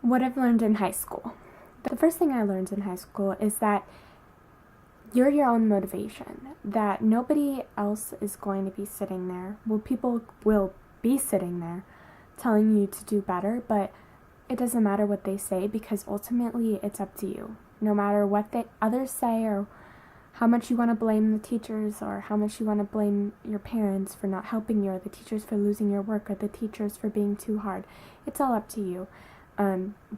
what I've learned in high school. The first thing I learned in high school is that you're your own motivation, that nobody else is going to be sitting there. Well, people will be sitting there telling you to do better, but it doesn't matter what they say because ultimately it's up to you. No matter what others say or how much you want to blame the teachers or how much you want to blame your parents for not helping you or the teachers for losing your work or the teachers for being too hard. It's all up to you.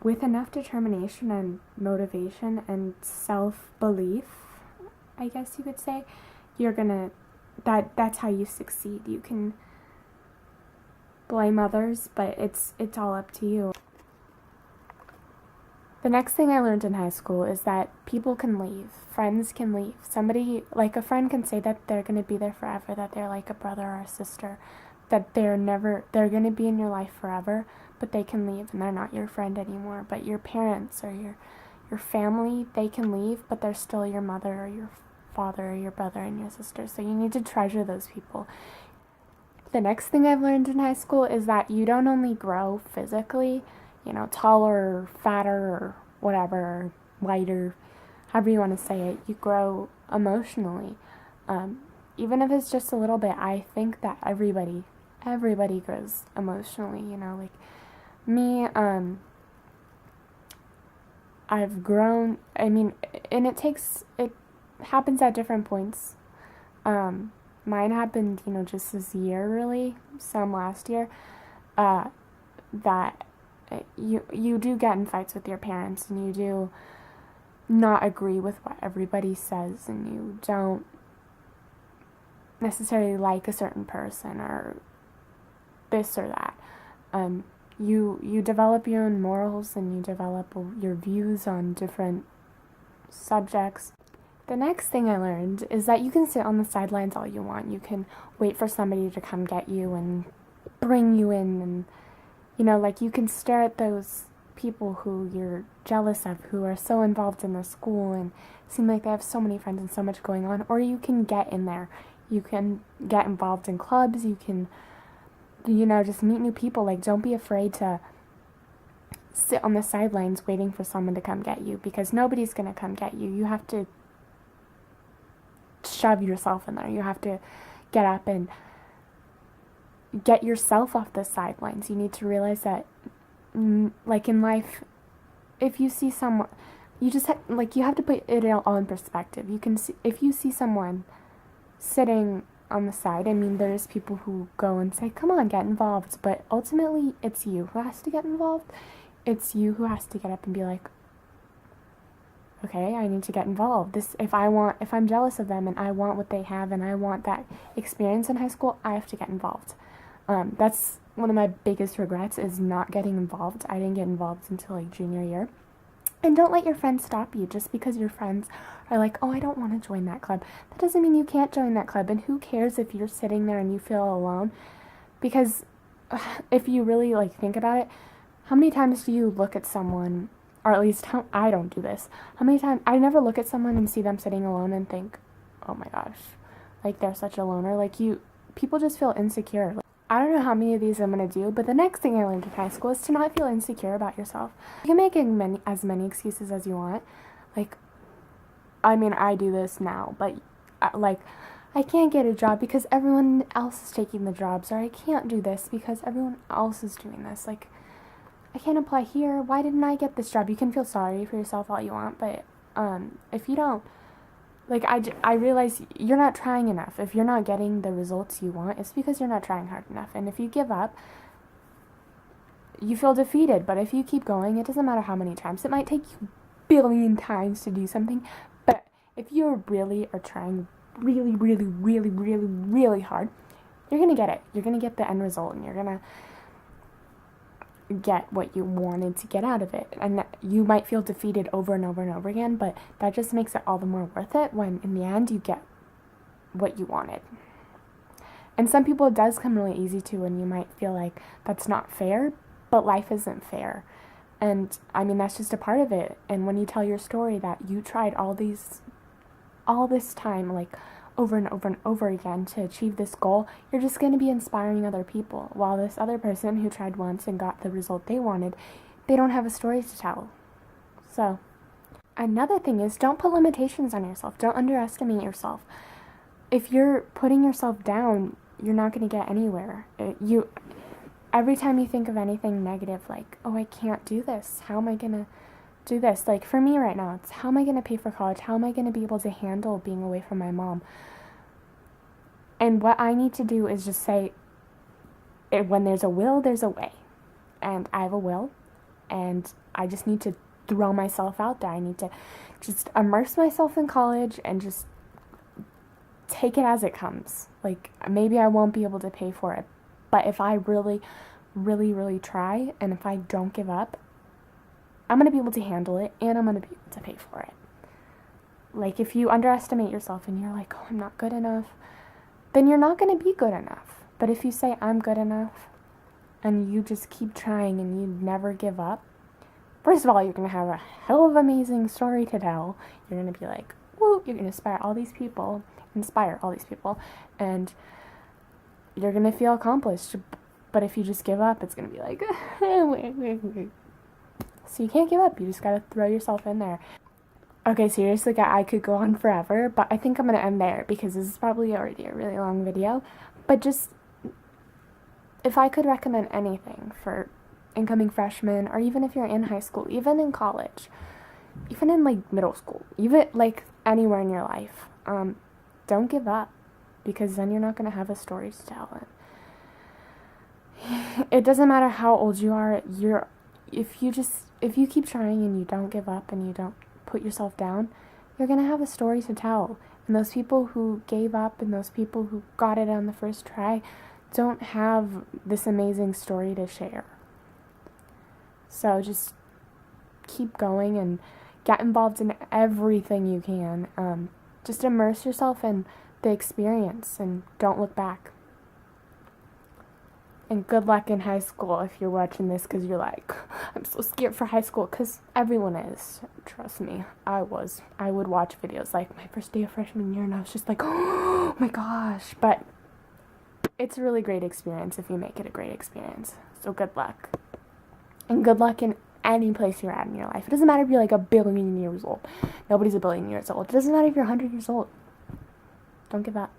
With enough determination and motivation and self-belief, I guess you could say, that's how you succeed. You can blame others, but it's all up to you. The next thing I learned in high school is that people can leave, friends can leave. Somebody, like a friend can say that they're going to be there forever, that they're like a brother or a sister, that they're going to be in your life forever, but they can leave and they're not your friend anymore. But your parents or your family, they can leave, but they're still your mother or your father or your brother and your sister. So you need to treasure those people. The next thing I've learned in high school is that you don't only grow physically, taller or fatter or whatever, lighter, however you want to say it, you grow emotionally. Even if it's just a little bit, I think that everybody grows emotionally, like me, I've grown, and it happens at different points. Mine happened, just this year really, some last year, that you do get in fights with your parents and you do not agree with what everybody says and you don't necessarily like a certain person or this or that. You develop your own morals and you develop your views on different subjects. The next thing I learned is that you can sit on the sidelines all you want. You can wait for somebody to come get you and bring you in and you can stare at those people who you're jealous of, who are so involved in their school and seem like they have so many friends and so much going on, or you can get in there. You can get involved in clubs, you can, just meet new people. Don't be afraid to sit on the sidelines waiting for someone to come get you, because nobody's going to come get you. You have to shove yourself in there. You have to get up and get yourself off the sidelines. You need to realize that, in life, if you see someone, you just you have to put it all in perspective. You can see, if you see someone sitting on the side, there's people who go and say, come on, get involved, but ultimately it's you who has to get involved. It's you who has to get up and be like, okay, I need to get involved. If I'm jealous of them and I want what they have and I want that experience in high school, I have to get involved. That's one of my biggest regrets, is not getting involved. I didn't get involved until junior year. And don't let your friends stop you just because your friends are like, oh, I don't want to join that club. That doesn't mean you can't join that club. And who cares if you're sitting there and you feel alone? Because if you really think about it, how many times do you look at someone, or at least I don't do this. How many times I never look at someone and see them sitting alone and think, oh my gosh, they're such a loner. People just feel insecure. I don't know how many of these I'm going to do, but the next thing I learned in high school is to not feel insecure about yourself. You can make as many excuses as you want. I do this now, but I can't get a job because everyone else is taking the jobs, or I can't do this because everyone else is doing this. I can't apply here. Why didn't I get this job? You can feel sorry for yourself all you want, but if you don't, I realize you're not trying enough. If you're not getting the results you want, it's because you're not trying hard enough. And if you give up, you feel defeated. But if you keep going, it doesn't matter how many times. It might take you a billion times to do something, but if you really are trying really, really, really, really, really hard, you're going to get it. You're going to get the end result, and you're going to get what you wanted to get out of it. And you might feel defeated over and over and over again, but that just makes it all the more worth it when in the end you get what you wanted. And some people it does come really easy to, and you might feel like that's not fair, but life isn't fair. And that's just a part of it. And when you tell your story that you tried all this time, over and over and over again to achieve this goal, you're just going to be inspiring other people. While this other person who tried once and got the result they wanted they don't have a story to tell. So, another thing is, don't put limitations on yourself. Don't underestimate yourself. If you're putting yourself down, you're not going to get anywhere. Every time you think of anything negative, like, oh, I can't do this. How am I going to do this? Like, for me right now, it's how am I going to pay for college? How am I going to be able to handle being away from my mom? And what I need to do is just say, when there's a will, there's a way. And I have a will, and I just need to throw myself out there. I need to just immerse myself in college and just take it as it comes. Like, maybe I won't be able to pay for it, but if I really, really, really try, and if I don't give up, I'm going to be able to handle it, and I'm going to be able to pay for it. Like, if you underestimate yourself and you're like, oh, I'm not good enough, then you're not going to be good enough. But if you say, I'm good enough, and you just keep trying and you never give up, first of all, you're going to have a hell of an amazing story to tell. You're going to be like, woo, you're going to inspire all these people, and you're going to feel accomplished. But if you just give up, it's going to be like, so you can't give up. You just got to throw yourself in there. Okay, seriously, I could go on forever, but I think I'm going to end there because this is probably already a really long video. But just, if I could recommend anything for incoming freshmen, or even if you're in high school, even in college, even in, like, middle school, even, like, anywhere in your life, don't give up, because then you're not going to have a story to tell. It doesn't matter how old you are, if you keep trying and you don't give up and you don't put yourself down, you're going to have a story to tell. And those people who gave up and those people who got it on the first try don't have this amazing story to share. So just keep going and get involved in everything you can. Just immerse yourself in the experience and don't look back. And good luck in high school if you're watching this because you're like, I'm so scared for high school, because everyone is. Trust me, I was. I would watch videos like my first day of freshman year and I was just like, oh my gosh. But it's a really great experience if you make it a great experience. So good luck. And good luck in any place you're at in your life. It doesn't matter if you're like 1 billion years old. Nobody's 1 billion years old. It doesn't matter if you're 100 years old. Don't give up.